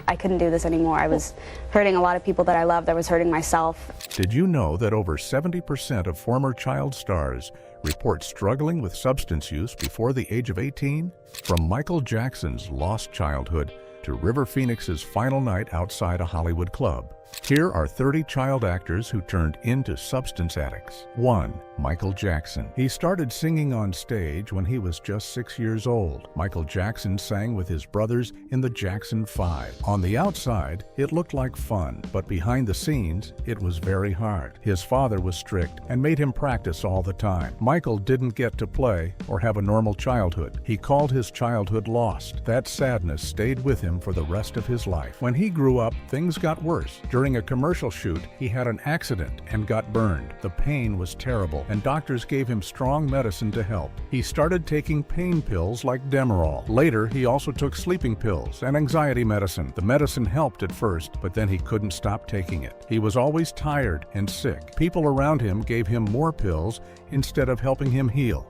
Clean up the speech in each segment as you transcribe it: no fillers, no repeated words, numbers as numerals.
I couldn't do this anymore. I was hurting a lot of people that I loved. I was hurting myself. Did you know that over 70% of former child stars report struggling with substance use before the age of 18? From Michael Jackson's lost childhood to River Phoenix's final night outside a Hollywood club, here are 30 child actors who turned into substance addicts. 1. Michael Jackson. He started singing on stage when he was just 6 years old. Michael Jackson sang with his brothers in the Jackson 5. On the outside, it looked like fun, but behind the scenes, it was very hard. His father was strict and made him practice all the time. Michael didn't get to play or have a normal childhood. He called his childhood lost. That sadness stayed with him for the rest of his life. When he grew up, things got worse. During a commercial shoot, he had an accident and got burned. The pain was terrible, and doctors gave him strong medicine to help. He started taking pain pills like Demerol. Later, he also took sleeping pills and anxiety medicine. The medicine helped at first, but then he couldn't stop taking it. He was always tired and sick. People around him gave him more pills instead of helping him heal.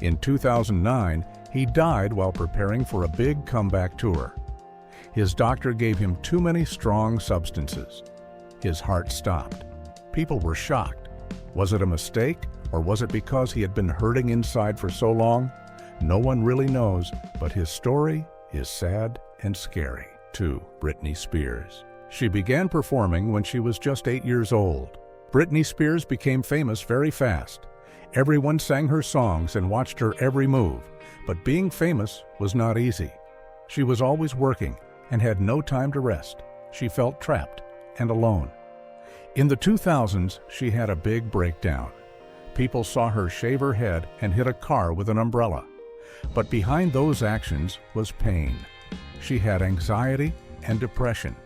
In 2009, he died while preparing for a big comeback tour. His doctor gave him too many strong substances. His heart stopped. People were shocked. Was it a mistake, or was it because he had been hurting inside for so long? No one really knows, but his story is sad and scary. 2. Britney Spears. She began performing when she was just 8 years old. Britney Spears became famous very fast. Everyone sang her songs and watched her every move, but being famous was not easy. She was always working and had no time to rest. She felt trapped and alone. In the 2000s, she had a big breakdown. People saw her shave her head and hit a car with an umbrella. But behind those actions was pain. She had anxiety and depression.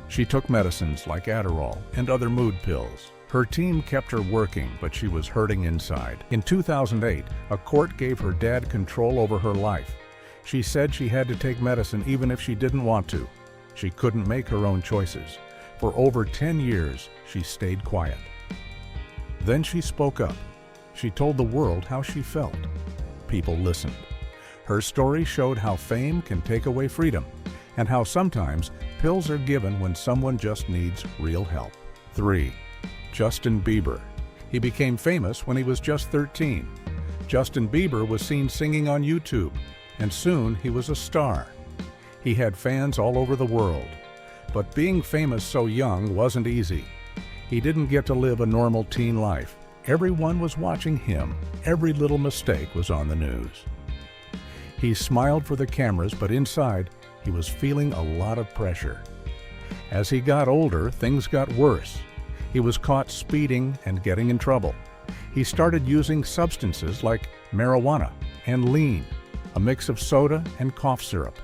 She took medicines like Adderall and other mood pills. Her team kept her working, but she was hurting inside. In 2008, a court gave her dad control over her life. She said she had to take medicine even if she didn't want to. She couldn't make her own choices. For over 10 years, she stayed quiet. Then she spoke up. She told the world how she felt. People listened. Her story showed how fame can take away freedom, and how sometimes pills are given when someone just needs real help. 3. Justin Bieber. He became famous when he was just 13. Justin Bieber was seen singing on YouTube, and soon he was a star. He had fans all over the world. But being famous so young wasn't easy. He didn't get to live a normal teen life. Everyone was watching him. Every little mistake was on the news. He smiled for the cameras, but inside, he was feeling a lot of pressure. As he got older, things got worse. He was caught speeding and getting in trouble. He started using substances like marijuana and lean, a mix of soda and cough syrup.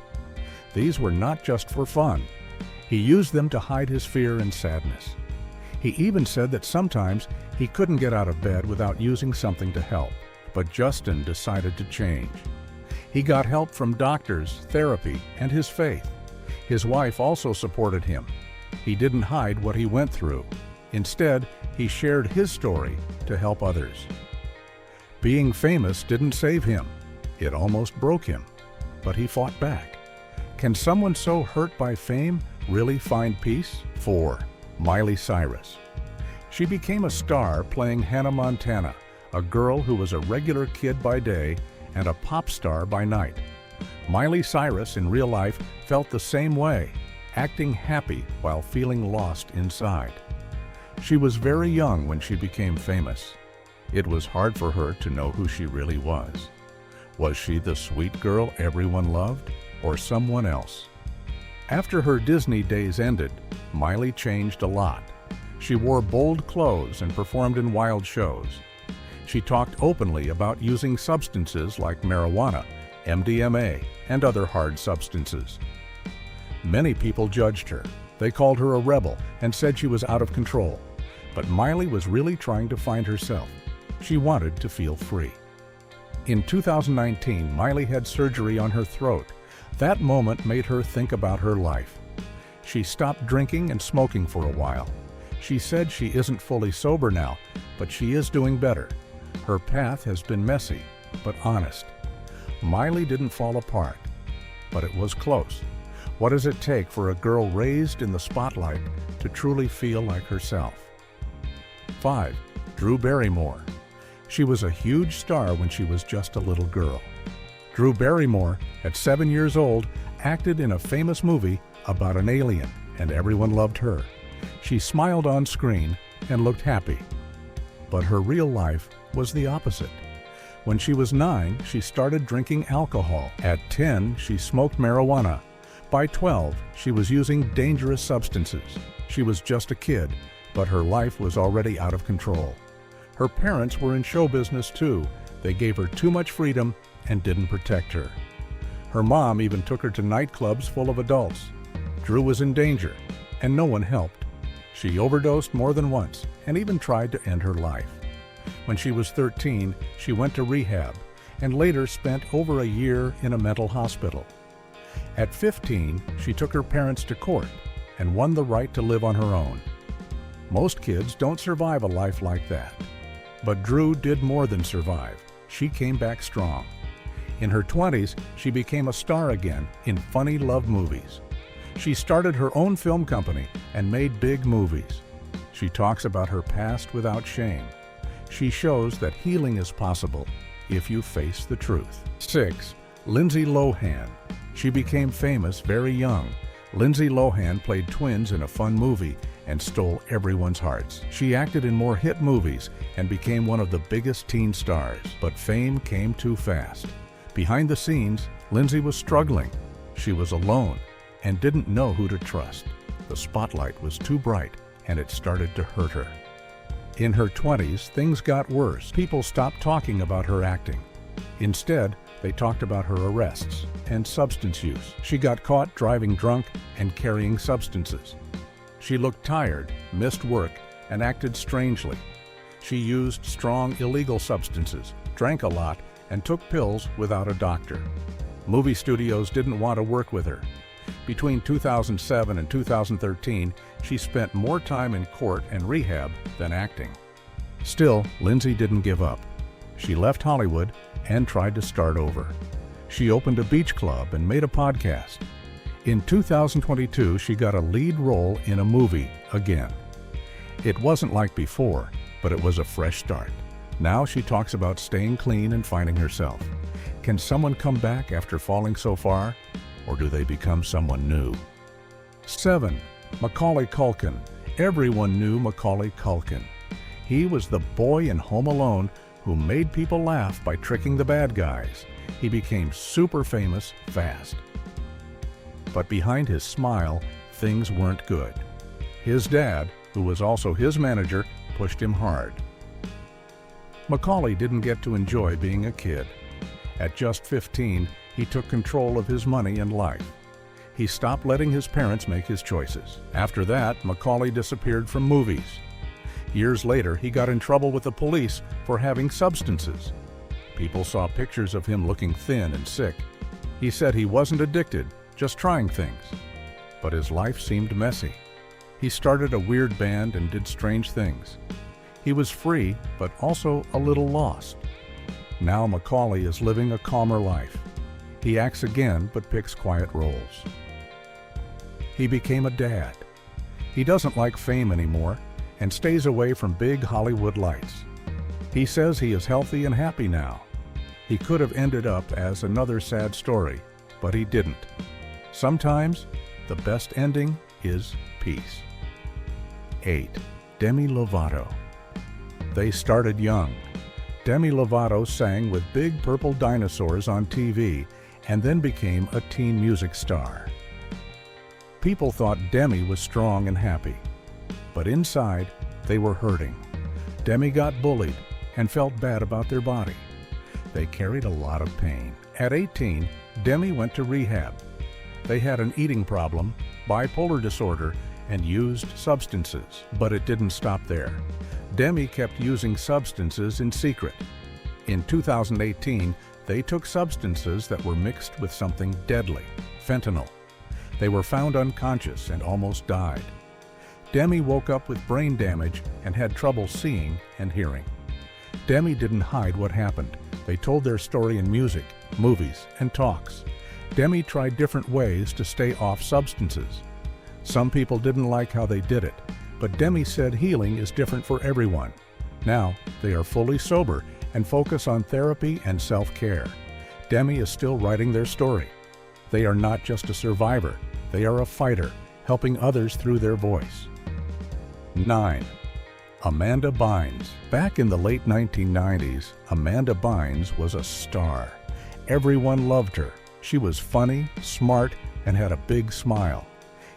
These were not just for fun. He used them to hide his fear and sadness. He even said that sometimes he couldn't get out of bed without using something to help. But Justin decided to change. He got help from doctors, therapy, and his faith. His wife also supported him. He didn't hide what he went through. Instead, he shared his story to help others. Being famous didn't save him. It almost broke him, but he fought back. Can someone so hurt by fame really find peace? 4. Miley Cyrus. She became a star playing Hannah Montana, a girl who was a regular kid by day and a pop star by night. Miley Cyrus in real life felt the same way, acting happy while feeling lost inside. She was very young when she became famous. It was hard for her to know who she really was. Was she the sweet girl everyone loved, or someone else? After her Disney days ended, Miley changed a lot. She wore bold clothes and performed in wild shows. She talked openly about using substances like marijuana, MDMA, and other hard substances. Many people judged her. They called her a rebel and said she was out of control. But Miley was really trying to find herself. She wanted to feel free. In 2019, Miley had surgery on her throat. That moment made her think about her life. She stopped drinking and smoking for a while. She said she isn't fully sober now, but she is doing better. Her path has been messy, but honest. Miley didn't fall apart, but it was close. What does it take for a girl raised in the spotlight to truly feel like herself? 5. Drew Barrymore. She was a huge star when she was just a little girl. Drew Barrymore, at 7 years old, acted in a famous movie about an alien, and everyone loved her. She smiled on screen and looked happy. But her real life was the opposite. When she was 9, she started drinking alcohol. At 10, she smoked marijuana. By 12, she was using dangerous substances. She was just a kid, but her life was already out of control. Her parents were in show business too. They gave her too much freedom and didn't protect her. Her mom even took her to nightclubs full of adults. Drew was in danger, and no one helped. She overdosed more than once and even tried to end her life. When she was 13, she went to rehab and later spent over a year in a mental hospital. At 15, she took her parents to court and won the right to live on her own. Most kids don't survive a life like that. But Drew did more than survive. She came back strong. In her 20s, she became a star again in funny love movies. She started her own film company and made big movies. She talks about her past without shame. She shows that healing is possible if you face the truth. 6. Lindsay Lohan. She became famous very young. Lindsay Lohan played twins in a fun movie and stole everyone's hearts. She acted in more hit movies and became one of the biggest teen stars, but fame came too fast. Behind the scenes, Lindsay was struggling. She was alone and didn't know who to trust. The spotlight was too bright and it started to hurt her. In her 20s, things got worse. People stopped talking about her acting. Instead, they talked about her arrests and substance use. She got caught driving drunk and carrying substances. She looked tired, missed work, and acted strangely. She used strong illegal substances, drank a lot, and took pills without a doctor. Movie studios didn't want to work with her. Between 2007 and 2013, she spent more time in court and rehab than acting. Still, Lindsay didn't give up. She left Hollywood and tried to start over. She opened a beach club and made a podcast. In 2022, she got a lead role in a movie again. It wasn't like before, but it was a fresh start. Now she talks about staying clean and finding herself. Can someone come back after falling so far, or do they become someone new? 7. Macaulay Culkin. Everyone knew Macaulay Culkin. He was the boy in Home Alone who made people laugh by tricking the bad guys. He became super famous fast. But behind his smile, things weren't good. His dad, who was also his manager, pushed him hard. Macaulay didn't get to enjoy being a kid. At just 15, he took control of his money and life. He stopped letting his parents make his choices. After that, Macaulay disappeared from movies. Years later, he got in trouble with the police for having substances. People saw pictures of him looking thin and sick. He said he wasn't addicted, just trying things. But his life seemed messy. He started a weird band and did strange things. He was free, but also a little lost. Now Macaulay is living a calmer life. He acts again, but picks quiet roles. He became a dad. He doesn't like fame anymore and stays away from big Hollywood lights. He says he is healthy and happy now. He could have ended up as another sad story, but he didn't. Sometimes, the best ending is peace. 8. Demi Lovato. They started young. Demi Lovato sang with Big Purple Dinosaurs on TV and then became a teen music star. People thought Demi was strong and happy, but inside, they were hurting. Demi got bullied and felt bad about their body. They carried a lot of pain. At 18, Demi went to rehab. They had an eating problem, bipolar disorder, and used substances, but it didn't stop there. Demi kept using substances in secret. In 2018, they took substances that were mixed with something deadly, fentanyl. They were found unconscious and almost died. Demi woke up with brain damage and had trouble seeing and hearing. Demi didn't hide what happened. They told their story in music, movies, and talks. Demi tried different ways to stay off substances. Some people didn't like how they did it, but Demi said healing is different for everyone. Now, they are fully sober and focus on therapy and self-care. Demi is still writing their story. They are not just a survivor, they are a fighter, helping others through their voice. 9. Amanda Bynes. Back in the late 1990s, Amanda Bynes was a star. Everyone loved her. She was funny, smart, and had a big smile.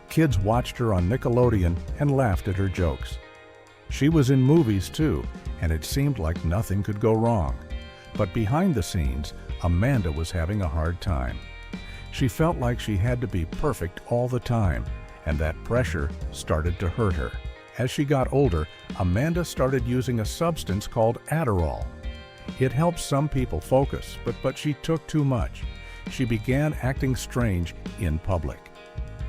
Kids watched her on Nickelodeon and laughed at her jokes. She was in movies too, and it seemed like nothing could go wrong. But behind the scenes, Amanda was having a hard time. She felt like she had to be perfect all the time, and that pressure started to hurt her. As she got older, Amanda started using a substance called Adderall. It helps some people focus, but she took too much. She began acting strange in public.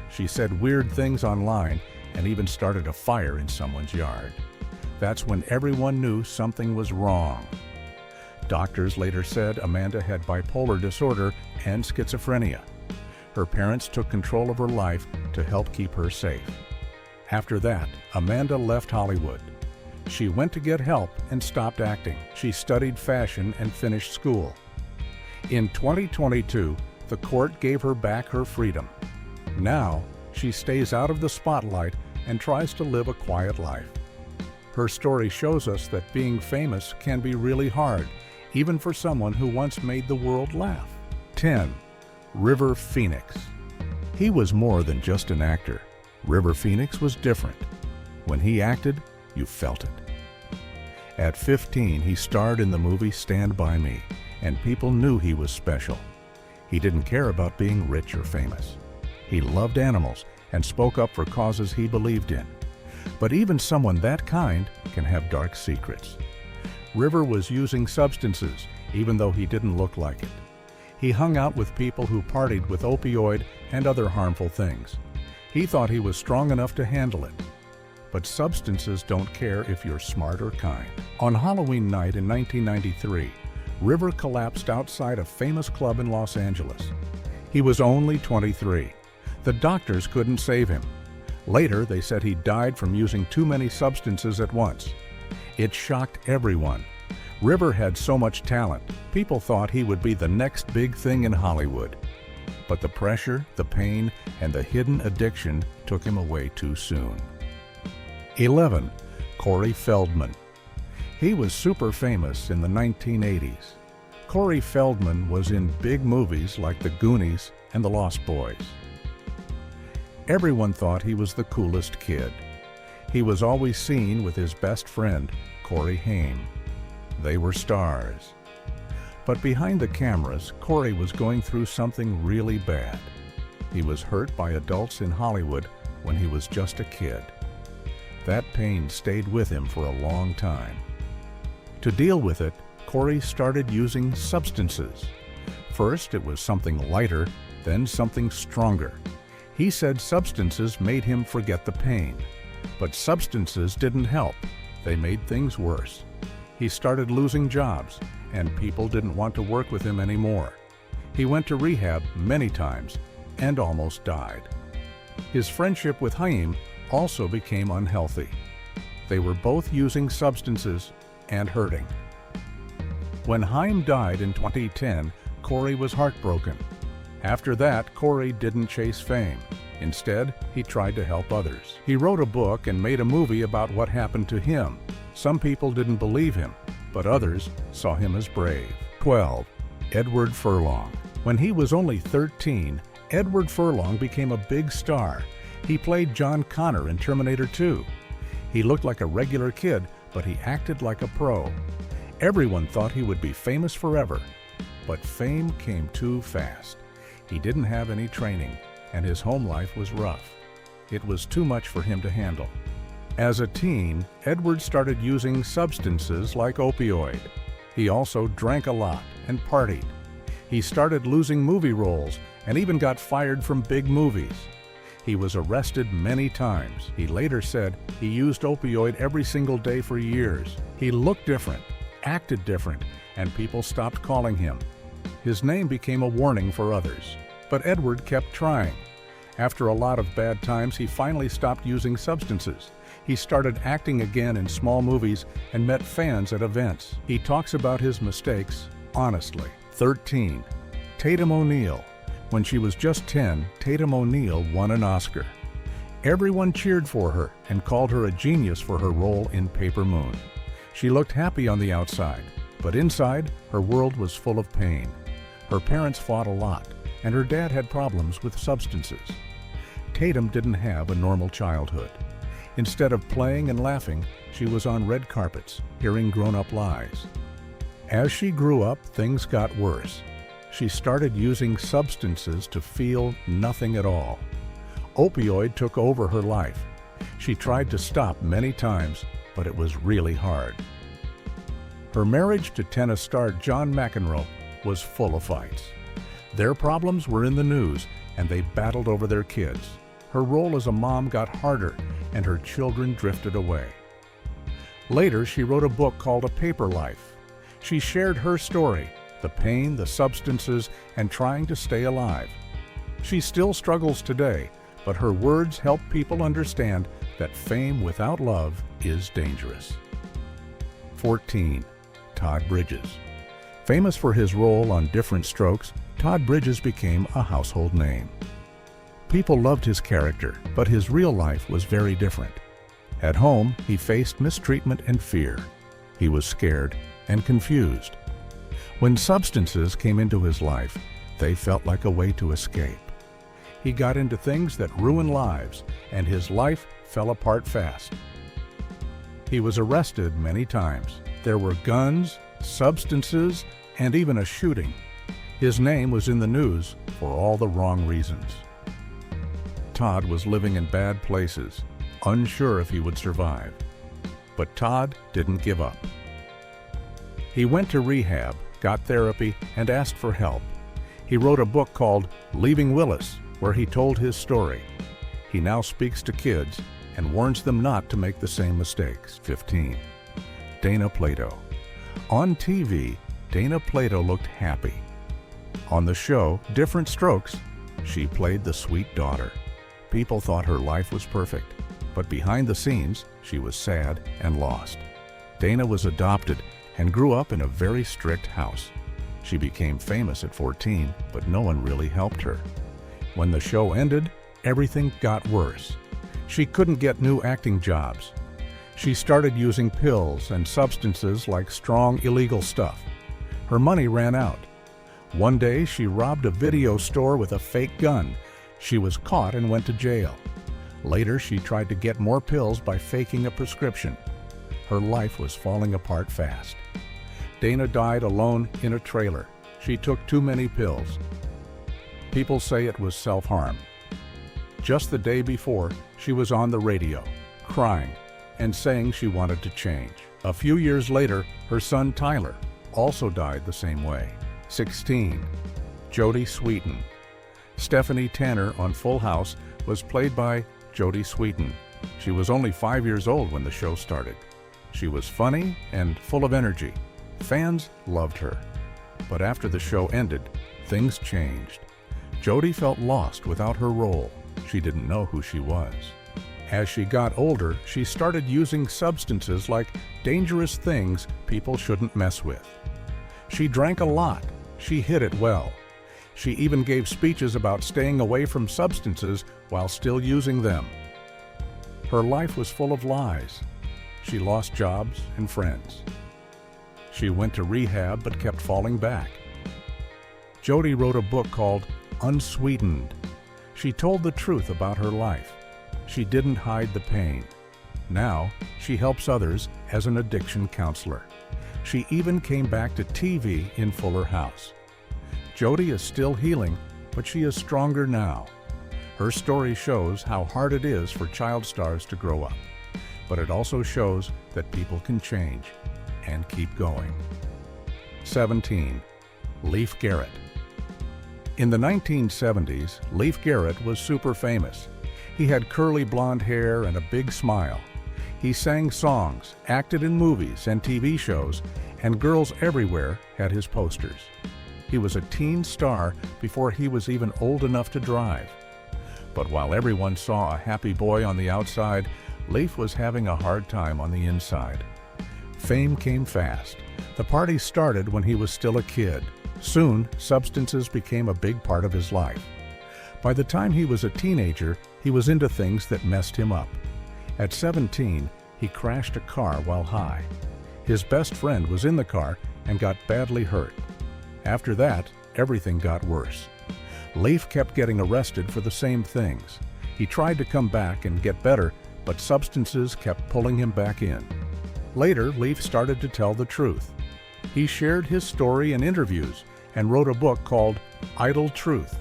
She said weird things online and even started a fire in someone's yard. That's when everyone knew something was wrong. Doctors later said Amanda had bipolar disorder and schizophrenia. Her parents took control of her life to help keep her safe. After that, Amanda left Hollywood. She went to get help and stopped acting. She studied fashion and finished school. In 2022, the court gave her back her freedom. Now, she stays out of the spotlight and tries to live a quiet life. Her story shows us that being famous can be really hard, even for someone who once made the world laugh. 10. River Phoenix. He was more than just an actor. River Phoenix was different. When he acted, you felt it. At 15, he starred in the movie Stand By Me, and people knew he was special. He didn't care about being rich or famous. He loved animals and spoke up for causes he believed in. But even someone that kind can have dark secrets. River was using substances, even though he didn't look like it. He hung out with people who partied with opioid and other harmful things. He thought he was strong enough to handle it. But substances don't care if you're smart or kind. On Halloween night in 1993, River collapsed outside a famous club in Los Angeles. He was only 23. The doctors couldn't save him. Later, they said he died from using too many substances at once. It shocked everyone. River had so much talent, people thought he would be the next big thing in Hollywood. But the pressure, the pain, and the hidden addiction took him away too soon. 11. Corey Feldman. He was super famous in the 1980s. Corey Feldman was in big movies like The Goonies and The Lost Boys. Everyone thought he was the coolest kid. He was always seen with his best friend, Corey Haim. They were stars. But behind the cameras, Corey was going through something really bad. He was hurt by adults in Hollywood when he was just a kid. That pain stayed with him for a long time. To deal with it, Corey started using substances. First, it was something lighter, then something stronger. He said substances made him forget the pain. But substances didn't help. They made things worse. He started losing jobs, and people didn't want to work with him anymore. He went to rehab many times and almost died. His friendship with Haim also became unhealthy. They were both using substances and hurting. When Haim died in 2010, Corey was heartbroken. After that, Corey didn't chase fame. Instead, he tried to help others. He wrote a book and made a movie about what happened to him. Some people didn't believe him, but others saw him as brave. 12. Edward Furlong. When he was only 13, Edward Furlong became a big star. He played John Connor in Terminator 2. He looked like a regular kid, but he acted like a pro. Everyone thought he would be famous forever, but fame came too fast. He didn't have any training, and his home life was rough. It was too much for him to handle. As a teen, Edward started using substances like opioid. He also drank a lot and partied. He started losing movie roles and even got fired from big movies. He was arrested many times. He later said he used opioid every single day for years. He looked different, acted different, and people stopped calling him. His name became a warning for others. But Edward kept trying. After a lot of bad times, he finally stopped using substances. He started acting again in small movies and met fans at events. He talks about his mistakes honestly. 13. Tatum O'Neal. When she was just 10, Tatum O'Neal won an Oscar. Everyone cheered for her and called her a genius for her role in Paper Moon. She looked happy on the outside, but inside, her world was full of pain. Her parents fought a lot, and her dad had problems with substances. Tatum didn't have a normal childhood. Instead of playing and laughing, she was on red carpets, hearing grown-up lies. As she grew up, things got worse. She started using substances to feel nothing at all. Opioid took over her life. She tried to stop many times, but it was really hard. Her marriage to tennis star John McEnroe was full of fights. Their problems were in the news, and they battled over their kids. Her role as a mom got harder, and her children drifted away. Later, she wrote a book called A Paper Life. She shared her story, the pain, the substances, and trying to stay alive. She still struggles today, but her words help people understand that fame without love is dangerous. 14. Todd Bridges. Famous for his role on Different Strokes, Todd Bridges became a household name. People loved his character, but his real life was very different. At home, he faced mistreatment and fear. He was scared and confused. When substances came into his life, they felt like a way to escape. He got into things that ruin lives, and his life fell apart fast. He was arrested many times. There were guns, substances, and even a shooting. His name was in the news for all the wrong reasons. Todd was living in bad places, unsure if he would survive. But Todd didn't give up. He went to rehab, got therapy, and asked for help. He wrote a book called Leaving Willis, where he told his story. He now speaks to kids and warns them not to make the same mistakes. 15. Dana Plato. On TV, Dana Plato looked happy. On the show Different Strokes, she played the sweet daughter. People thought her life was perfect, but behind the scenes, she was sad and lost. Dana was adopted and grew up in a very strict house. She became famous at 14, but no one really helped her. When the show ended, everything got worse. She couldn't get new acting jobs. She started using pills and substances like strong illegal stuff. Her money ran out. One day, she robbed a video store with a fake gun. She was caught and went to jail. Later, she tried to get more pills by faking a prescription. Her life was falling apart fast. Dana died alone in a trailer. She took too many pills. People say it was self-harm. Just the day before, she was on the radio, crying and saying she wanted to change. A few years later, her son Tyler also died the same way. 16. Jodie Sweetin. Stephanie Tanner on Full House was played by Jodie Sweetin. She was only 5 years old when the show started. She was funny and full of energy. Fans loved her. But after the show ended, things changed. Jodie felt lost without her role. She didn't know who she was. As she got older, she started using substances like dangerous things people shouldn't mess with. She drank a lot. She hid it well. She even gave speeches about staying away from substances while still using them. Her life was full of lies. She lost jobs and friends. She went to rehab but kept falling back. Jodie wrote a book called Unsweetened. She told the truth about her life. She didn't hide the pain. Now, she helps others as an addiction counselor. She even came back to TV in Fuller House. Jodie is still healing, but she is stronger now. Her story shows how hard it is for child stars to grow up, but it also shows that people can change and keep going. 17. Leif Garrett. In the 1970s, Leif Garrett was super famous. He had curly blonde hair and a big smile. He sang songs, acted in movies and TV shows, and girls everywhere had his posters. He was a teen star before he was even old enough to drive. But while everyone saw a happy boy on the outside, Leif was having a hard time on the inside. Fame came fast. The party started when he was still a kid. Soon, substances became a big part of his life. By the time he was a teenager, he was into things that messed him up. At 17, he crashed a car while high. His best friend was in the car and got badly hurt. After that, everything got worse. Leif kept getting arrested for the same things. He tried to come back and get better, but substances kept pulling him back in. Later, Leif started to tell the truth. He shared his story in interviews and wrote a book called Idle Truth.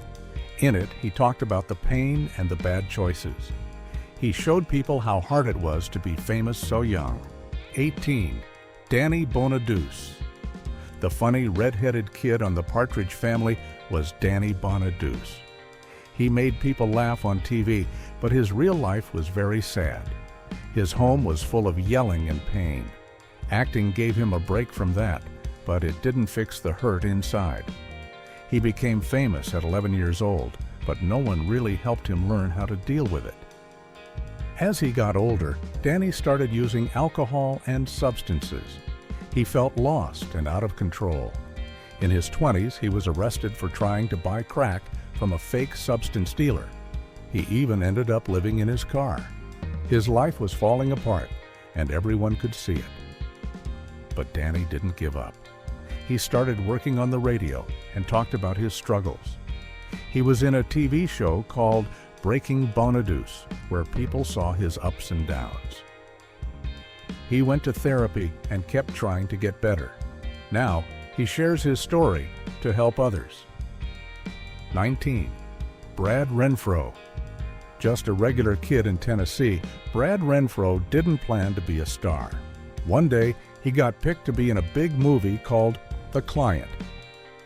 In it, he talked about the pain and the bad choices. He showed people how hard it was to be famous so young. 18. Danny Bonaduce. The funny red-headed kid on the Partridge Family was Danny Bonaduce. He made people laugh on TV, but his real life was very sad. His home was full of yelling and pain. Acting gave him a break from that, but it didn't fix the hurt inside. He became famous at 11 years old, but no one really helped him learn how to deal with it. As he got older, Danny started using alcohol and substances. He felt lost and out of control. In his 20s, he was arrested for trying to buy crack from a fake substance dealer. He even ended up living in his car. His life was falling apart, and everyone could see it. But Danny didn't give up. He started working on the radio and talked about his struggles. He was in a TV show called Breaking Bonaduce, where people saw his ups and downs. He went to therapy and kept trying to get better. Now, he shares his story to help others. 19. Brad Renfro. Just a regular kid in Tennessee, Brad Renfro didn't plan to be a star. One day, he got picked to be in a big movie called The Client.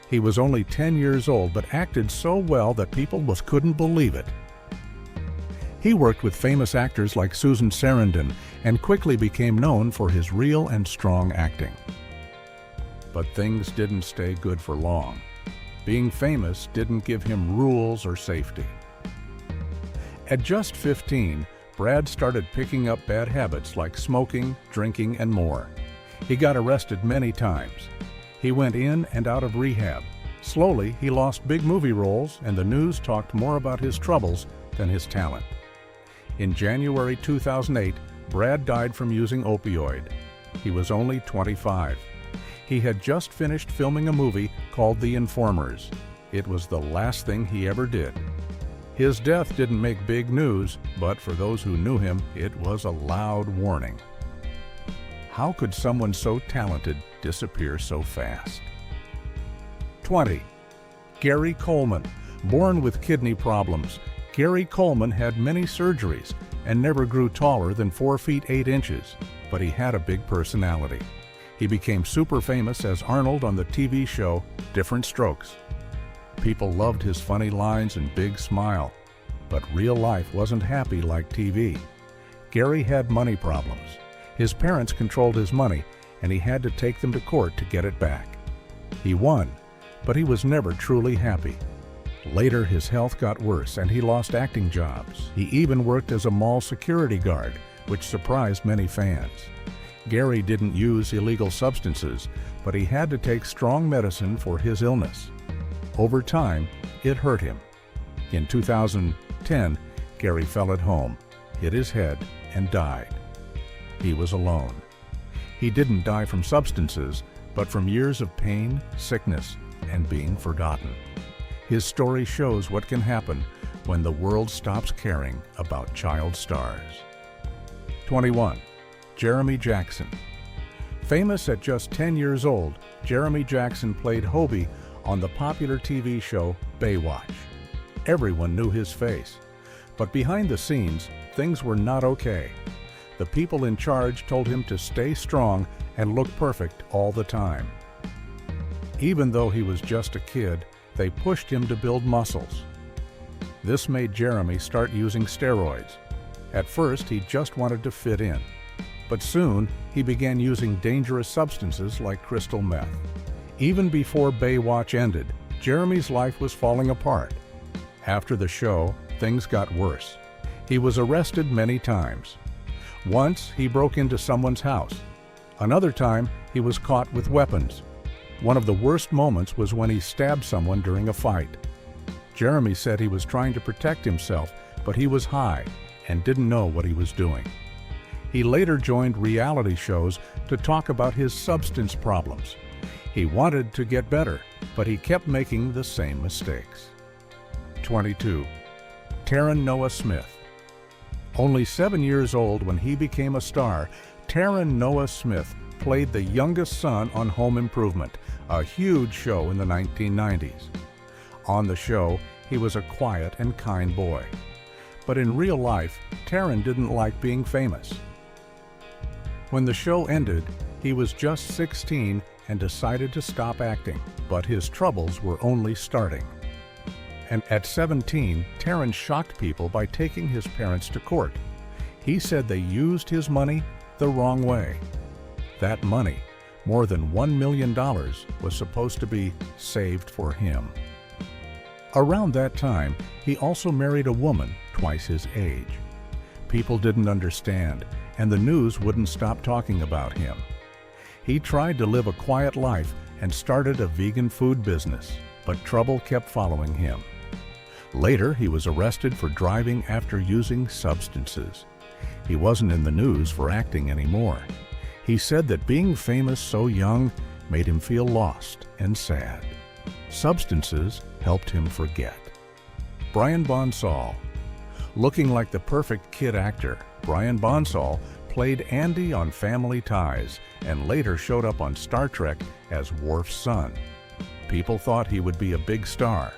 He was only 10 years old, but acted so well that people couldn't believe it. He worked with famous actors like Susan Sarandon and quickly became known for his real and strong acting. But things didn't stay good for long. Being famous didn't give him rules or safety. At just 15, Brad started picking up bad habits like smoking, drinking, and more. He got arrested many times. He went in and out of rehab. Slowly, he lost big movie roles, and the news talked more about his troubles than his talent. In January 2008, Brad died from using opioid. He was only 25. He had just finished filming a movie called The Informers. It was the last thing he ever did. His death didn't make big news, but for those who knew him, it was a loud warning. How could someone so talented disappear so fast? 20. Gary Coleman. Born with kidney problems, Gary Coleman had many surgeries and never grew taller than 4 feet 8 inches, but he had a big personality. He became super famous as Arnold on the TV show Different Strokes. People loved his funny lines and big smile, but real life wasn't happy like TV. Gary had money problems. His parents controlled his money, and he had to take them to court to get it back. He won, but he was never truly happy. Later, his health got worse and he lost acting jobs. He even worked as a mall security guard, which surprised many fans. Gary didn't use illegal substances, but he had to take strong medicine for his illness. Over time, it hurt him. In 2010, Gary fell at home, hit his head, and died. He was alone. He didn't die from substances, but from years of pain, sickness, and being forgotten. His story shows what can happen when the world stops caring about child stars. 21. Jeremy Jackson. Famous at just 10 years old, Jeremy Jackson played Hobie on the popular TV show Baywatch. Everyone knew his face, but behind the scenes, things were not okay. The people in charge told him to stay strong and look perfect all the time. Even though he was just a kid, they pushed him to build muscles. This made Jeremy start using steroids. At first, he just wanted to fit in, but soon he began using dangerous substances like crystal meth. Even before Baywatch ended, Jeremy's life was falling apart. After the show, things got worse. He was arrested many times. Once, he broke into someone's house. Another time, he was caught with weapons. One of the worst moments was when he stabbed someone during a fight. Jeremy said he was trying to protect himself, but he was high and didn't know what he was doing. He later joined reality shows to talk about his substance problems. He wanted to get better, but he kept making the same mistakes. 22. Taron Noah Smith. Only 7 years old when he became a star, Taron Noah Smith played the youngest son on Home Improvement, a huge show in the 1990s. On the show, he was a quiet and kind boy. But in real life, Taron didn't like being famous. When the show ended, he was just 16 and decided to stop acting, but his troubles were only starting. And at 17, Taron shocked people by taking his parents to court. He said they used his money the wrong way. That money, more than $1 million, was supposed to be saved for him. Around that time, he also married a woman twice his age. People didn't understand, and the news wouldn't stop talking about him. He tried to live a quiet life and started a vegan food business, but trouble kept following him. Later, he was arrested for driving after using substances. He wasn't in the news for acting anymore. He said that being famous so young made him feel lost and sad. Substances helped him forget. Brian Bonsall. Looking like the perfect kid actor, Brian Bonsall played Andy on Family Ties and later showed up on Star Trek as Worf's son. People thought he would be a big star,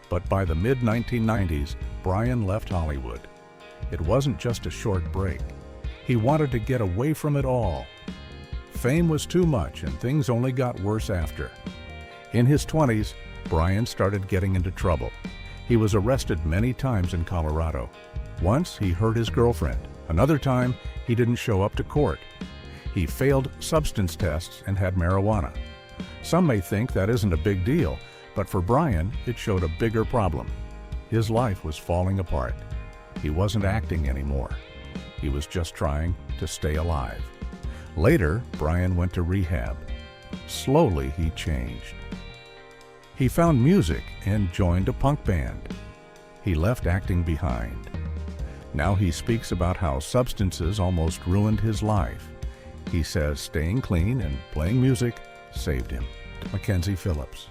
but by the mid-1990s, Brian left Hollywood. It wasn't just a short break. He wanted to get away from it all. Fame was too much and things only got worse after. In his 20s, Brian started getting into trouble. He was arrested many times in Colorado. Once, he hurt his girlfriend. Another time, he didn't show up to court. He failed substance tests and had marijuana. Some may think that isn't a big deal, but for Brian, it showed a bigger problem. His life was falling apart. He wasn't acting anymore. He was just trying to stay alive. Later, Brian went to rehab. Slowly, he changed. He found music and joined a punk band. He left acting behind. Now he speaks about how substances almost ruined his life. He says staying clean and playing music saved him. Mackenzie Phillips.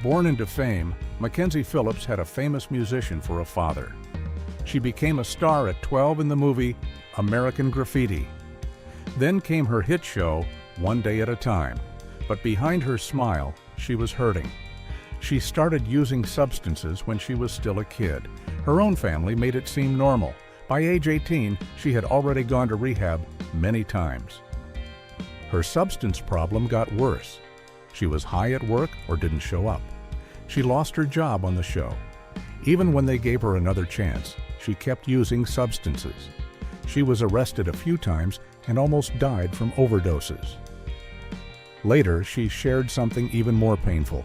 Born into fame, Mackenzie Phillips had a famous musician for a father. She became a star at 12 in the movie American Graffiti. Then came her hit show, One Day at a Time. But behind her smile, she was hurting. She started using substances when she was still a kid. Her own family made it seem normal. By age 18, she had already gone to rehab many times. Her substance problem got worse. She was high at work or didn't show up. She lost her job on the show. Even when they gave her another chance, she kept using substances. She was arrested a few times and almost died from overdoses. Later, she shared something even more painful.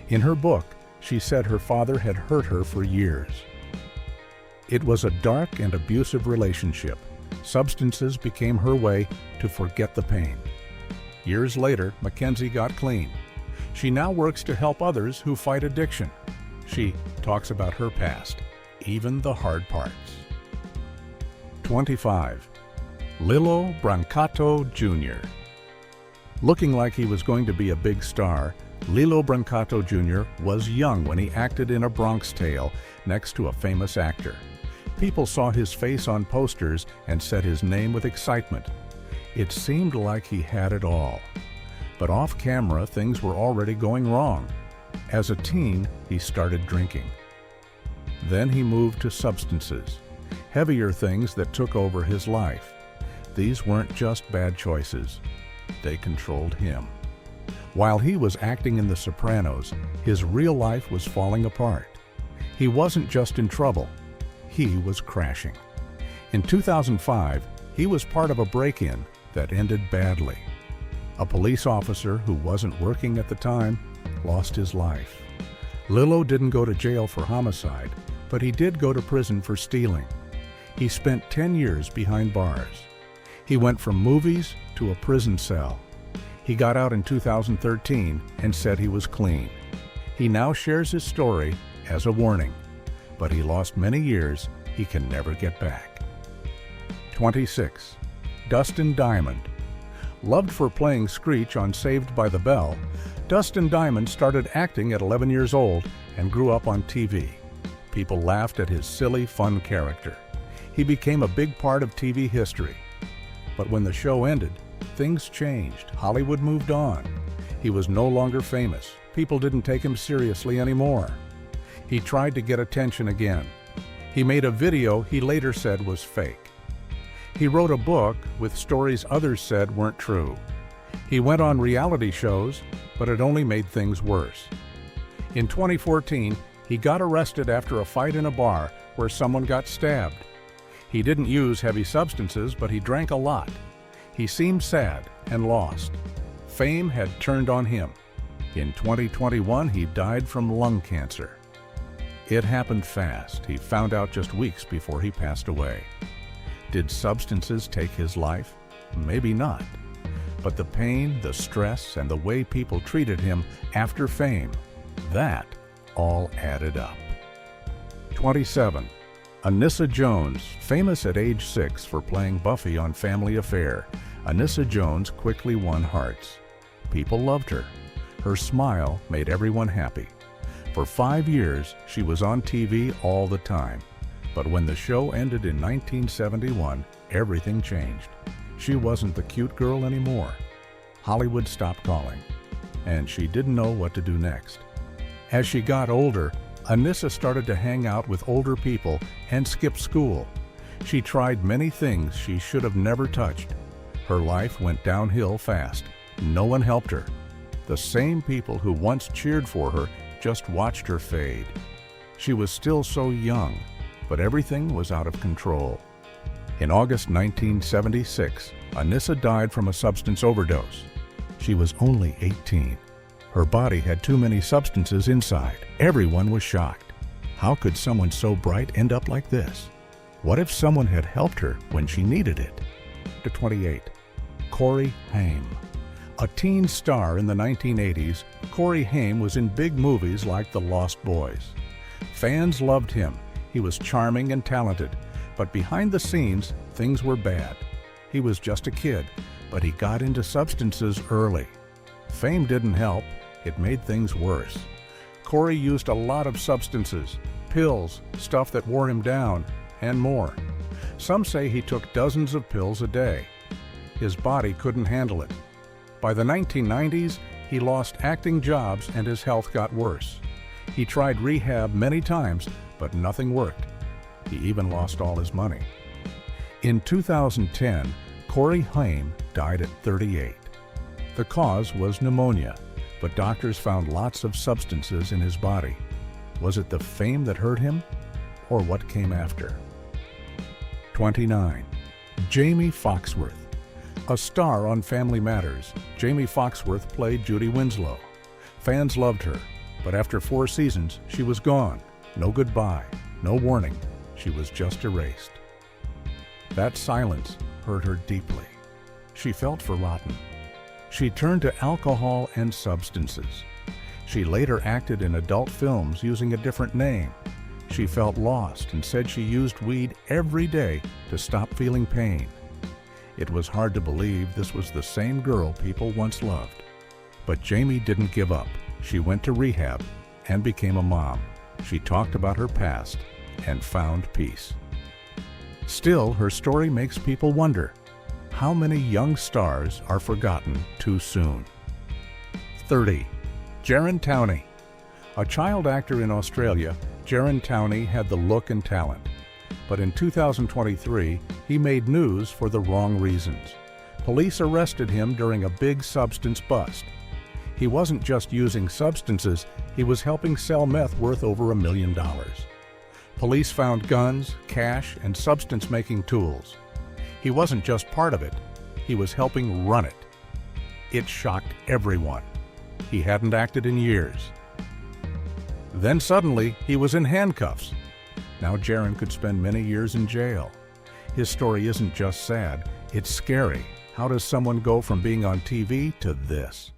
In her book, she said her father had hurt her for years. It was a dark and abusive relationship. Substances became her way to forget the pain. Years later, Mackenzie got clean. She now works to help others who fight addiction. She talks about her past, even the hard parts. 25. Lilo Brancato Jr. Looking like he was going to be a big star, Lilo Brancato Jr. was young when he acted in A Bronx Tale next to a famous actor. People saw his face on posters and said his name with excitement. It seemed like he had it all. But off camera, things were already going wrong. As a teen, he started drinking. Then he moved to substances, heavier things that took over his life. These weren't just bad choices. They controlled him. While he was acting in The Sopranos, his real life was falling apart. He wasn't just in trouble, he was crashing. In 2005, he was part of a break-in that ended badly. A police officer who wasn't working at the time lost his life. Lillo didn't go to jail for homicide, but he did go to prison for stealing. He spent 10 years behind bars. He went from movies to a prison cell. He got out in 2013 and said he was clean. He now shares his story as a warning, but he lost many years he can never get back. 26. Dustin Diamond. Loved for playing Screech on Saved by the Bell, Dustin Diamond started acting at 11 years old and grew up on TV. People laughed at his silly, fun character. He became a big part of TV history. But when the show ended, things changed. Hollywood moved on. He was no longer famous. People didn't take him seriously anymore. He tried to get attention again. He made a video he later said was fake. He wrote a book with stories others said weren't true. He went on reality shows, but it only made things worse. In 2014, he got arrested after a fight in a bar where someone got stabbed. He didn't use heavy substances, but he drank a lot. He seemed sad and lost. Fame had turned on him. In 2021, he died from lung cancer. It happened fast. He found out just weeks before he passed away. Did substances take his life? Maybe not. But the pain, the stress, and the way people treated him after fame, that all added up. 27. Anissa Jones, famous at age 6 for playing Buffy on Family Affair, Anissa Jones quickly won hearts. People loved her. Her smile made everyone happy. For 5 years, she was on TV all the time. But when the show ended in 1971, everything changed. She wasn't the cute girl anymore. Hollywood stopped calling, and she didn't know what to do next. As she got older, Anissa started to hang out with older people and skip school. She tried many things she should have never touched. Her life went downhill fast. No one helped her. The same people who once cheered for her just watched her fade. She was still so young, but everything was out of control. In August 1976, Anissa died from a substance overdose. She was only 18. Her body had too many substances inside. Everyone was shocked. How could someone so bright end up like this? What if someone had helped her when she needed it? 28. Corey Haim. A teen star in the 1980s, Corey Haim was in big movies like The Lost Boys. Fans loved him. He was charming and talented, but behind the scenes, things were bad. He was just a kid, but he got into substances early. Fame didn't help. It made things worse. Corey used a lot of substances, pills, stuff that wore him down, and more. Some say he took dozens of pills a day. His body couldn't handle it. By the 1990s, he lost acting jobs and his health got worse. He tried rehab many times, but nothing worked. He even lost all his money. In 2010, Corey Haim died at 38. The cause was pneumonia, but doctors found lots of substances in his body. Was it the fame that hurt him, or what came after? 29. Jamie Foxworth. A star on Family Matters, Jamie Foxworth played Judy Winslow. Fans loved her, but after 4 seasons, she was gone. No goodbye, no warning. She was just erased. That silence hurt her deeply. She felt forgotten. She turned to alcohol and substances. She later acted in adult films using a different name. She felt lost and said she used weed every day to stop feeling pain. It was hard to believe this was the same girl people once loved. But Jamie didn't give up. She went to rehab and became a mom. She talked about her past and found peace. Still, her story makes people wonder, how many young stars are forgotten too soon? 30. Jaron Towney. A child actor in Australia, Jaron Towney had the look and talent. But in 2023, he made news for the wrong reasons. Police arrested him during a big substance bust. He wasn't just using substances, he was helping sell meth worth over $1 million. Police found guns, cash, and substance-making tools. He wasn't just part of it, he was helping run it. It shocked everyone. He hadn't acted in years. Then suddenly, he was in handcuffs. Now Jaron could spend many years in jail. His story isn't just sad, it's scary. How does someone go from being on TV to this?